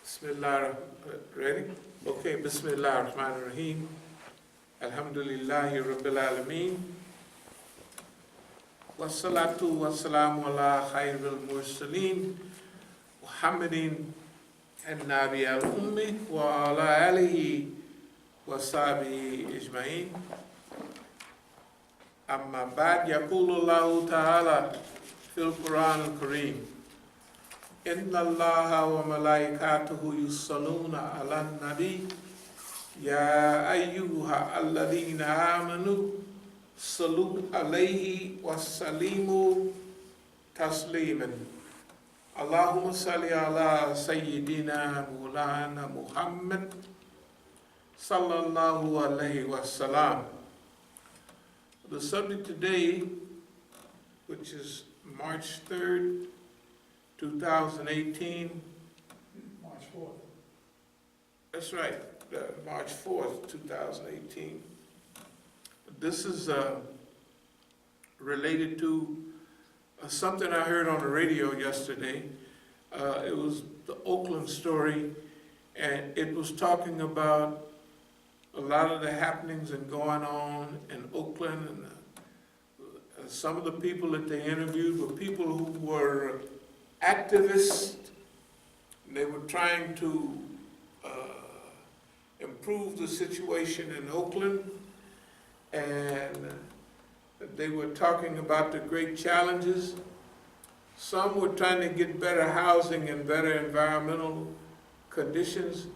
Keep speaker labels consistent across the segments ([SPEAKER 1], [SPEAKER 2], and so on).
[SPEAKER 1] Bismillah, ready? Okay, Bismillah ar-Rahman ar-Rahim. Alhamdulillahi Rabbil Alameen. Wassalatu wassalamu ala khairil mursaleen. Muhammadin an-Nabi al-Ummi wa ala alihi wa sahbihi ajma'in. Amma ba'd, yaqulu Allahu ta'ala fil Quran al-Kareem. Inna Allaha wa malaikatahu yusalluna ala nabi ya ayyuha alladhina amanu sallu alayhi wa sallimu tasliman. Allahumma salli ala sayyidina Maulana Muhammad sallallahu alayhi wa sallam. The subject today, which is March 3rd, 2018.
[SPEAKER 2] March 4th.
[SPEAKER 1] That's right, March 4th, 2018. This is related to something I heard on the radio yesterday. It was the Oakland story, and it was talking about a lot of the happenings and going on in Oakland. And some of the people that they interviewed were people who were activists. They were trying to improve the situation in Oakland, and they were talking about the great challenges. Some were trying to get better housing and better environmental conditions.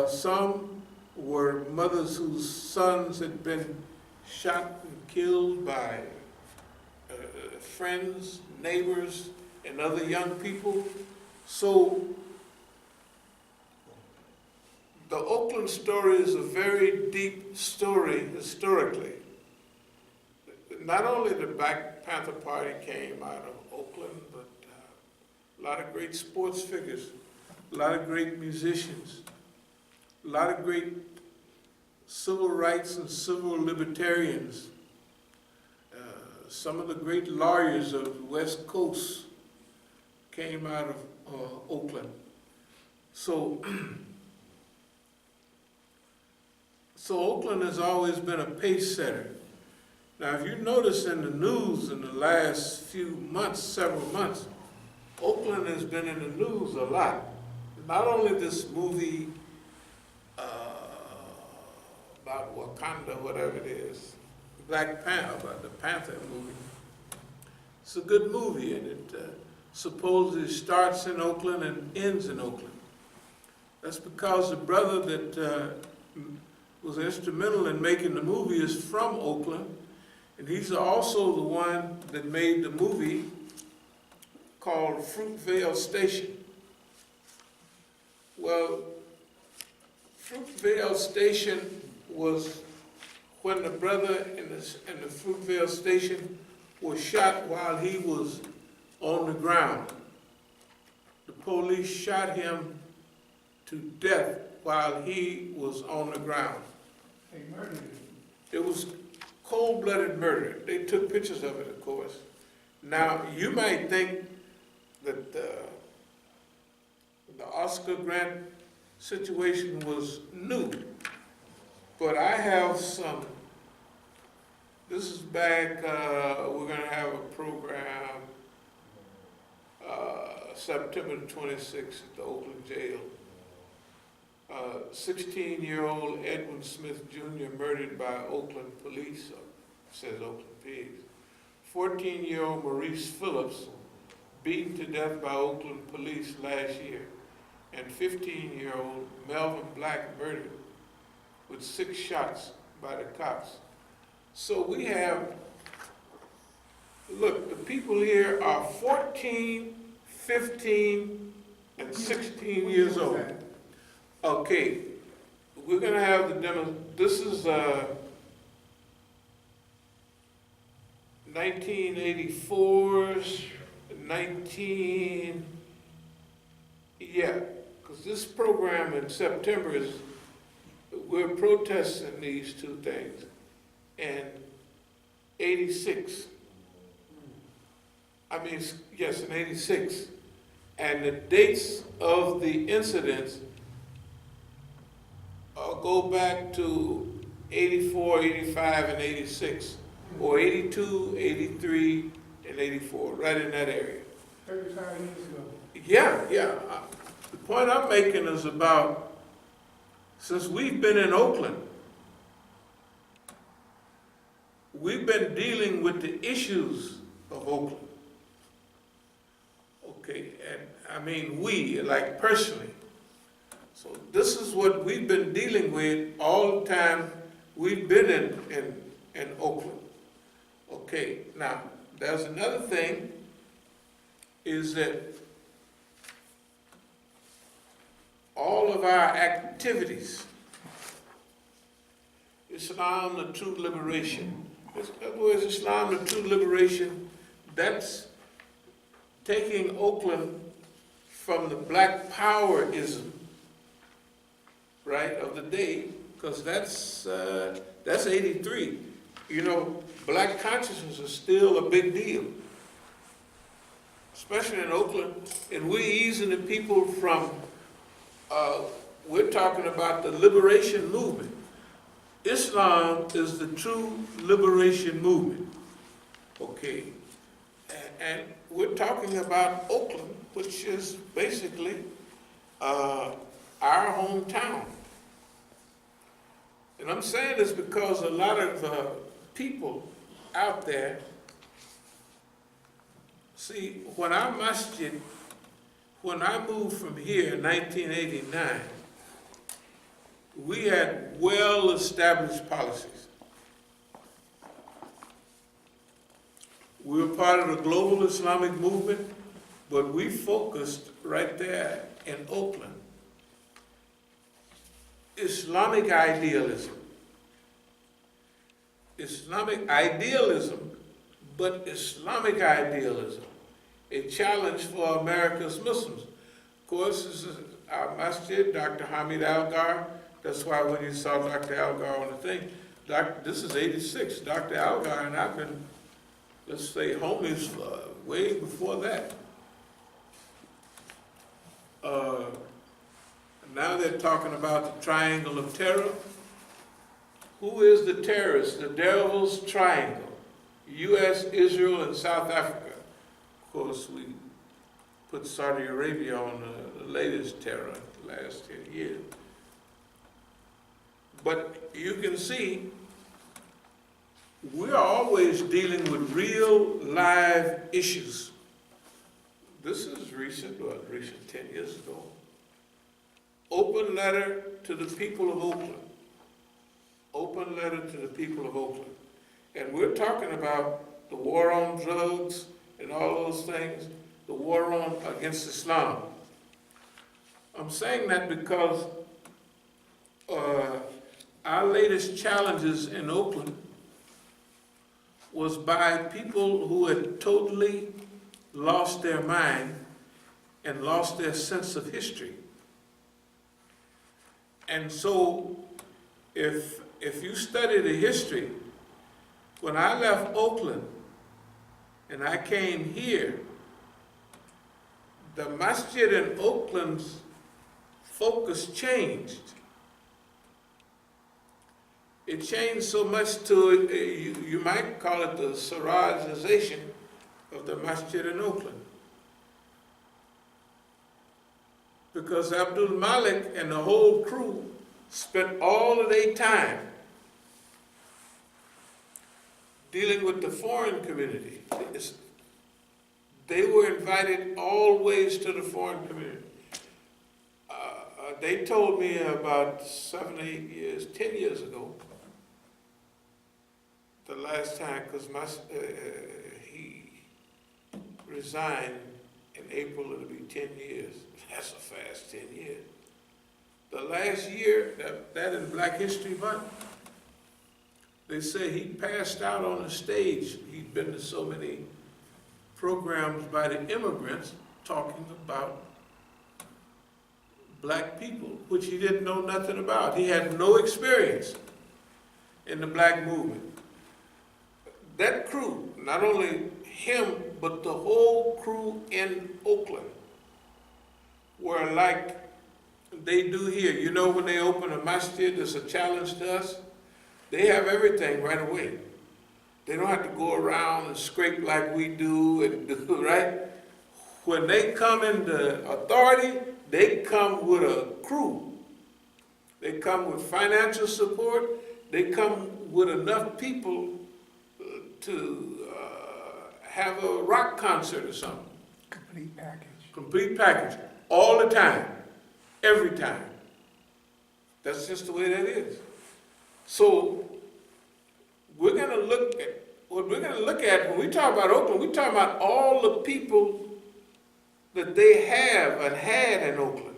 [SPEAKER 1] Some were mothers whose sons had been shot and killed by friends, neighbors, and other young people. So the Oakland story is a very deep story historically. Not only the Black Panther Party came out of Oakland, but a lot of great sports figures, a lot of great musicians, a lot of great civil rights and civil libertarians, some of the great lawyers of the West Coast came out of Oakland. So Oakland has always been a pace setter. Now, if you notice in the news in the last few months, several months, Oakland has been in the news a lot. Not only this movie about Wakanda, whatever it is, Black Panther, about the Panther movie. It's a good movie, and it supposedly starts in Oakland and ends in Oakland. That's because the brother that was instrumental in making the movie is from Oakland, and he's also the one that made the movie called Fruitvale Station. Well, Fruitvale Station was when the brother in the Fruitvale Station was shot while he was on the ground. The police shot him to death while he was on the ground.
[SPEAKER 2] They murdered him.
[SPEAKER 1] It was cold-blooded murder. They took pictures of it, of course. Now, you might think that the Oscar Grant situation was new, but I have some. This is back, we're going to have a program September 26th at the Oakland jail. 16-year-old Edwin Smith Jr. murdered by Oakland police, says Oakland Pigs. 14-year-old Maurice Phillips beaten to death by Oakland police last year. And 15-year-old Melvin Black murdered with 6 shots by the cops. So we have, look, the people here are 14, 15, and 16 years old. Okay, we're gonna have the demo. This is 1984's 'cause this program in September is, we're protesting these two things. And 86, in 86, And the dates of the incidents go back to 84, 85, and 86, or 82, 83, and 84, right in that area.
[SPEAKER 2] 35 years ago.
[SPEAKER 1] Yeah. The point I'm making is about, since we've been in Oakland, we've been dealing with the issues of Oakland. Okay, and I mean we, like personally. So this is what we've been dealing with all the time we've been in Oakland. Okay, now, there's another thing, is that all of our activities, Islam, the true liberation. In other words, Islam, the true liberation, that's taking Oakland from the black powerism, right, of the day, because that's 83. You know, black consciousness is still a big deal, especially in Oakland, and we're easing the people from, we're talking about the liberation movement. Islam is the true liberation movement, okay? And we're talking about Oakland, which is basically our hometown. And I'm saying this because a lot of people out there, see, when our Masjid, when I moved from here in 1989, we had well-established policies. We were part of the global Islamic movement, but we focused right there in Oakland. Islamic idealism. Islamic idealism, but Islamic idealism. A challenge for America's Muslims. Of course, this is our Masjid, Dr. Hamid Algar. That's why when you saw Dr. Algar on the thing, this is 86. Dr. Algar and I've been, let's say, homies way before that. Now they're talking about the triangle of terror. Who is the terrorist? The devil's triangle. U.S., Israel, and South Africa. Of course, we put Saudi Arabia on the latest terror in the last 10 years. But you can see, we're always dealing with real, live issues. This is recent, 10 years ago. Open letter to the people of Oakland. Open letter to the people of Oakland. And we're talking about the war on drugs and all those things, the war against Islam. I'm saying that because our latest challenges in Oakland was by people who had totally lost their mind and lost their sense of history. And so, if you study the history, when I left Oakland and I came here, the Masjid in Oakland's focus changed. It changed so much to, you might call it the Sirajization of the Masjid in Oakland. Because Abdul Malik and the whole crew spent all of their time dealing with the foreign community. They were invited always to the foreign community. They told me about 7, 8 years, 10 years ago, the last time, because he resigned in April, it'll be 10 years. That's a fast 10 years. The last year, that in Black History Month, they say he passed out on the stage. He'd been to so many programs by the immigrants talking about black people, which he didn't know nothing about. He had no experience in the black movement. That crew, not only him, but the whole crew in Oakland, where like they do here. You know, when they open a masjid, it's a challenge to us. They have everything right away. They don't have to go around and scrape like we do and do, right? When they come into authority, they come with a crew. They come with financial support. They come with enough people to have a rock concert or something.
[SPEAKER 2] Complete package.
[SPEAKER 1] Complete package. All the time. Every time. That's just the way that is. So we're going to look at, what we're going to look at when we talk about Oakland, we talk about all the people that they have and had in Oakland.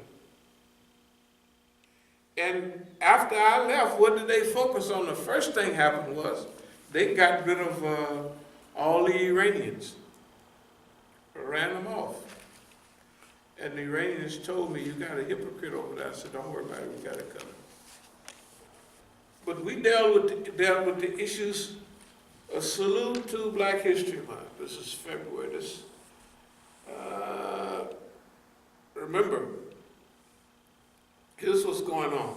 [SPEAKER 1] And after I left, what did they focus on? The first thing happened was they got rid of all the Iranians, ran them off. And the Iranians told me, you got a hypocrite over there. I said, don't worry about it, we got it covered. But we dealt with the issues. A salute to Black History Month. This is February. Remember, here's what's going on.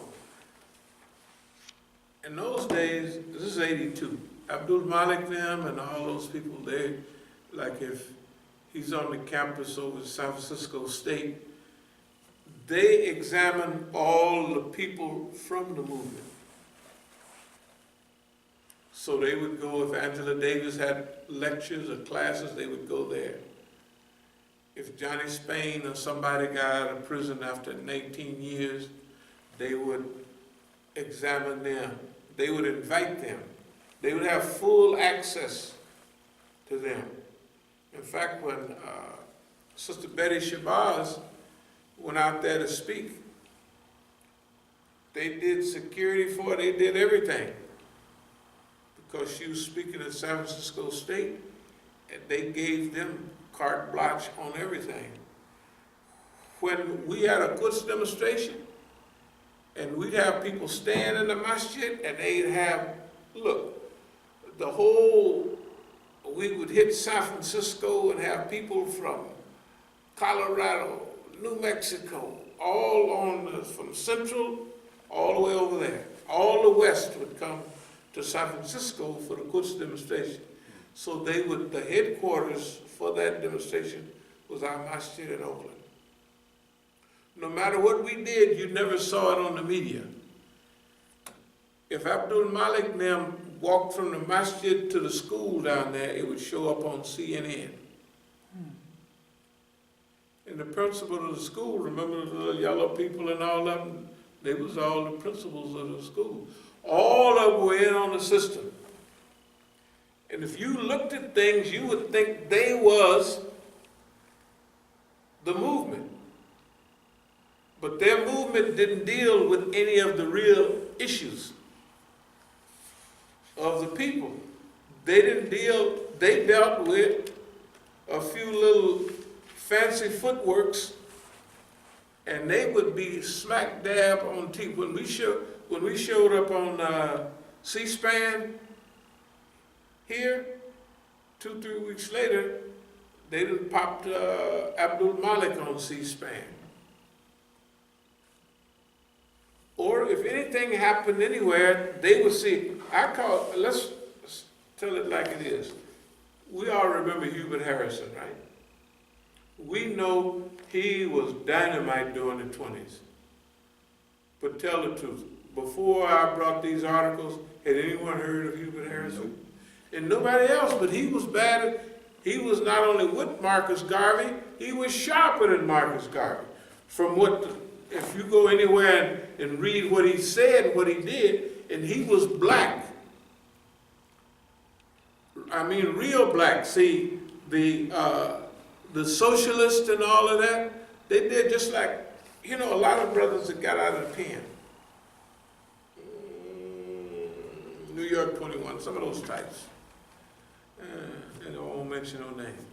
[SPEAKER 1] In those days, this is 82, Abdul Malik them and all those people there, like if he's on the campus over at San Francisco State, they examine all the people from the movement. So they would go, if Angela Davis had lectures or classes, they would go there. If Johnny Spain or somebody got out of prison after 19 years, they would examine them. They would invite them. They would have full access to them. In fact, when Sister Betty Shabazz went out there to speak, they did security for her, they did everything. Because she was speaking at San Francisco State, and they gave them carte blanche on everything. When we had a Quds demonstration, and we'd have people stand in the masjid, and they'd have, look, we would hit San Francisco and have people from Colorado, New Mexico, all from Central, all the way over there. All the West would come to San Francisco for the Quds demonstration. So the headquarters for that demonstration was our masjid in Oakland. No matter what we did, you never saw it on the media. If Abdul Malik and them walked from the masjid to the school down there, it would show up on CNN. And the principal of the school, remember the little yellow people and all of them? They was all the principals of the school. All of them were in on the system. And if you looked at things, you would think they was the movement. But their movement didn't deal with any of the real issues of the people. They dealt with a few little fancy footworks, and they would be smack dab on TV. When we showed up on C-SPAN here, 2-3 weeks later, they done popped Abdul Malik on C-SPAN. Or if anything happened anywhere, they would see. Let's tell it like it is. We all remember Hubert Harrison, right? We know he was dynamite during the 20s. But tell the truth, before I brought these articles, had anyone heard of Hubert Harrison? Nope. And nobody else, but he was bad. He was not only with Marcus Garvey, he was sharper than Marcus Garvey. If you go anywhere and read what he said and what he did, and he was black. I mean, real black. See, the socialists and all of that, they did just like, a lot of brothers that got out of the pen. New York 21, some of those types. I won't mention no name.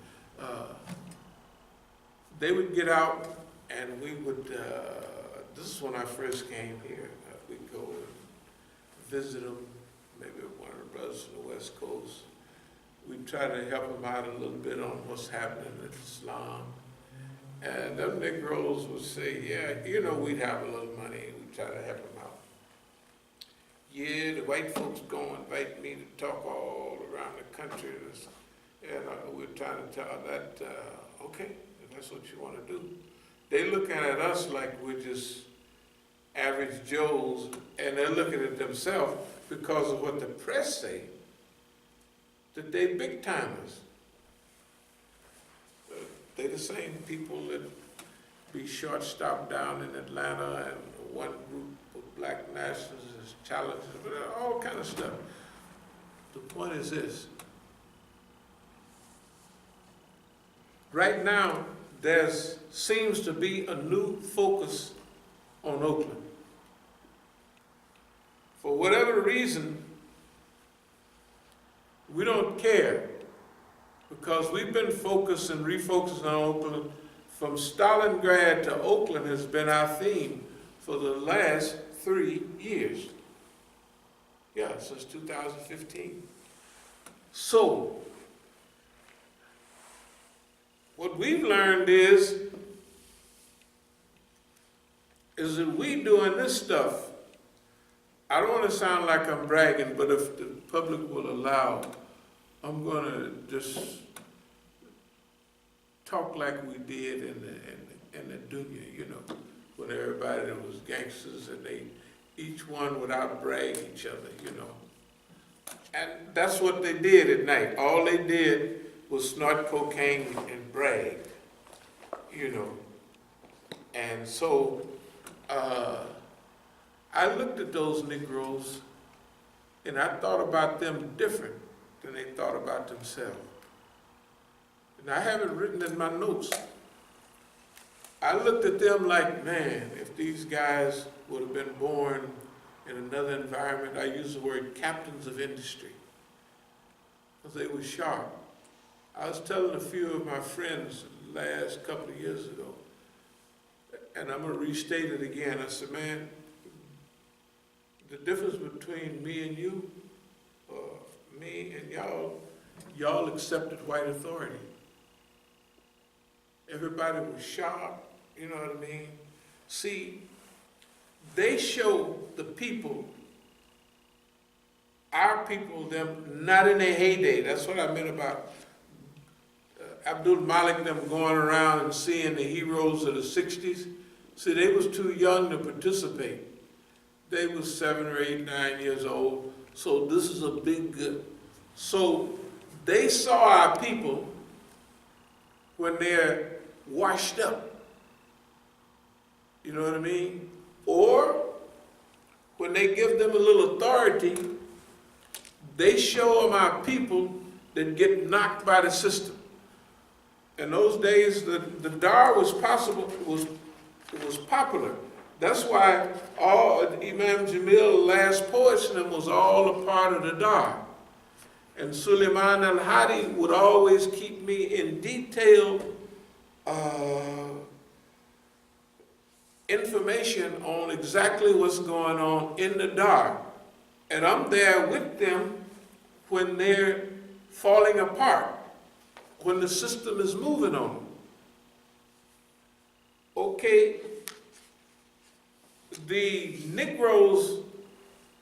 [SPEAKER 1] They would get out, and we would, this is when I first came here. We'd go and visit them, maybe one of the brothers from the West Coast. We'd try to help them out a little bit on what's happening in Islam. And them Negroes would say, yeah, you know, we'd have a little money, we'd try to help them out. Yeah, the white folks go invite me to talk all around the country, and we're trying to tell that, okay, if that's what you want to do. They looking at us like we're just average Joes, and they're looking at themselves because of what the press say, that they big timers. They the same people that be short-stopped down in Atlanta, and one group of black nationalists is challenged, all kind of stuff. The point is this. Right now, there seems to be a new focus on Oakland. For whatever reason, we don't care, because we've been focused and refocused on Oakland. From Stalingrad to Oakland has been our theme for the last 3 years. Yeah, since 2015. So, what we've learned is that we doing this stuff. I don't want to sound like I'm bragging, but if the public will allow, I'm going to just talk like we did in the dunya, you know, when everybody was gangsters and they each one would outbrag each other, you know. And that's what they did at night. All they did was snort cocaine and brag, you know. And so I looked at those Negroes and I thought about them different than they thought about themselves. And I have it written in my notes. I looked at them like, man, if these guys would have been born in another environment, I use the word captains of industry, because they were sharp. I was telling a few of my friends last couple of years ago, and I'm going to restate it again. I said, man, the difference between me and you, me and y'all accepted white authority. Everybody was sharp, you know what I mean? See, they show the people, our people, them not in their heyday. That's what I meant about Abdul-Malik, them going around and seeing the heroes of the 60s. See, they was too young to participate. They was 7 or 8, 9 years old. So this is a big, so they saw our people when they're washed up. You know what I mean? Or when they give them a little authority, they show them our people that get knocked by the system. In those days, the dar was possible. It was popular. That's why all Imam Jamil's last poetry was all a part of the dar. And Suleiman al-Hadi would always keep me in detailed information on exactly what's going on in the dar. And I'm there with them when they're falling apart, when the system is moving on them. Okay, the Negroes,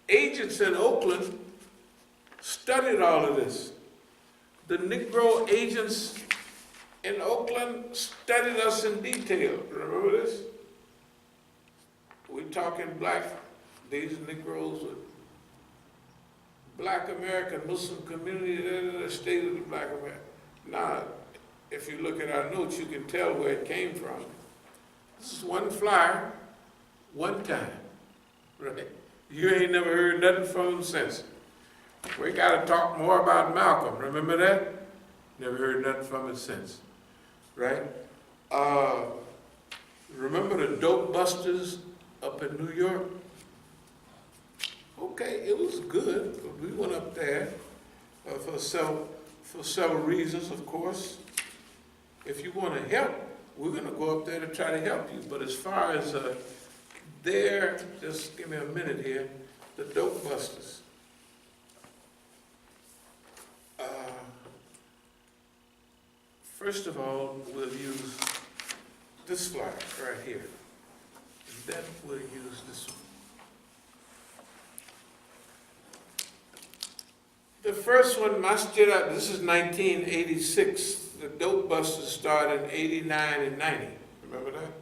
[SPEAKER 1] agents in Oakland, studied all of this. The Negro agents in Oakland studied us in detail. Remember this? We're talking black, these Negroes with black American Muslim community, the state of the black American. Now, if you look at our notes, you can tell where it came from. This is one flyer, one time, right? You ain't never heard nothing from him since. We got to talk more about Malcolm. Remember that? Never heard nothing from him since, right? Remember the dope busters up in New York? Okay, it was good. We went up there for several reasons, of course. If you want to help, we're going to go up there to try to help you. But as far as just give me a minute here, the dope busters. First of all, we'll use this flyer right here. And then we'll use this one. The first one, Masjid, this is 1986. The dope busters started in 89 and 90. Remember that?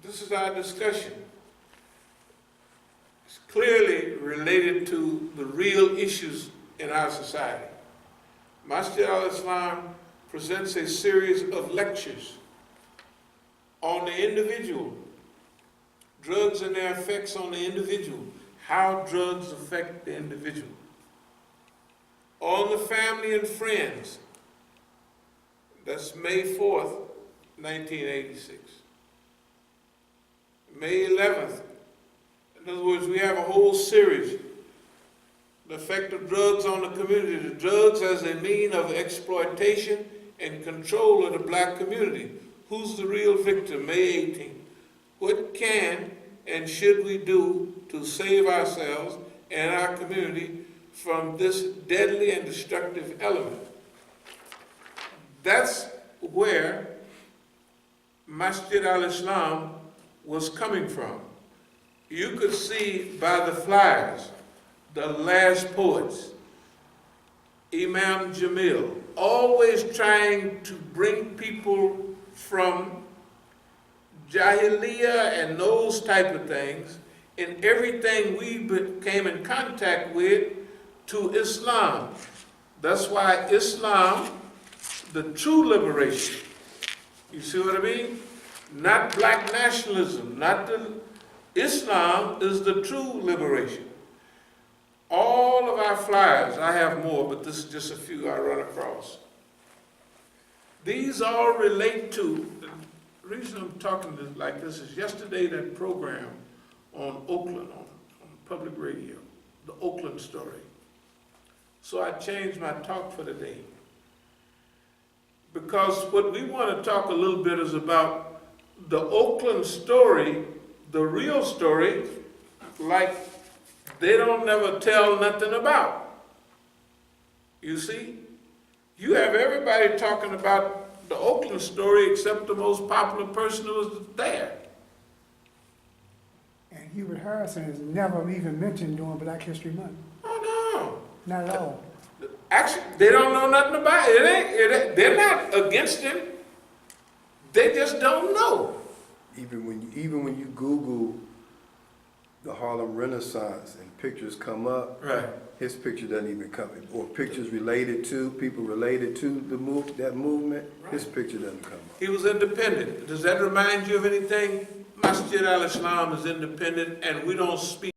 [SPEAKER 1] This is our discussion. It's clearly related to the real issues in our society. Masjid al-Islam presents a series of lectures on the individual, drugs and their effects on the individual, how drugs affect the individual. On the family and friends, that's May 4th, 1986. May 11th, in other words, we have a whole series. The effect of drugs on the community, the drugs as a mean of exploitation and control of the black community. Who's the real victim? May 18th. What can and should we do to save ourselves and our community from this deadly and destructive element? That's where Masjid al-Islam was coming from. You could see by the flyers, the last poets, Imam Jamil, always trying to bring people from Jahiliyyah and those type of things, and everything we came in contact with, to Islam. That's why Islam, the true liberation, you see what I mean? Not black nationalism, Islam is the true liberation. All of our flyers, I have more, but this is just a few I run across. These all relate to, the reason I'm talking like this is yesterday that program on Oakland, on public radio, the Oakland story. So I changed my talk for today. Because what we want to talk a little bit is about the Oakland story, the real story, like they don't never tell nothing about. You see? You have everybody talking about the Oakland story except the most popular person who was there.
[SPEAKER 2] And Hubert Harrison is never even mentioned during Black History Month.
[SPEAKER 1] Oh,
[SPEAKER 2] Not at all.
[SPEAKER 1] no. Actually, they don't know nothing about it. They're not against him. They just don't know.
[SPEAKER 3] Even when you Google the Harlem Renaissance and pictures come up,
[SPEAKER 1] Right.
[SPEAKER 3] his picture doesn't even come in. Or pictures related to, people related to that movement, his picture doesn't come up.
[SPEAKER 1] He was independent. Does that remind you of anything? Masjid al-Islam is independent, and we don't speak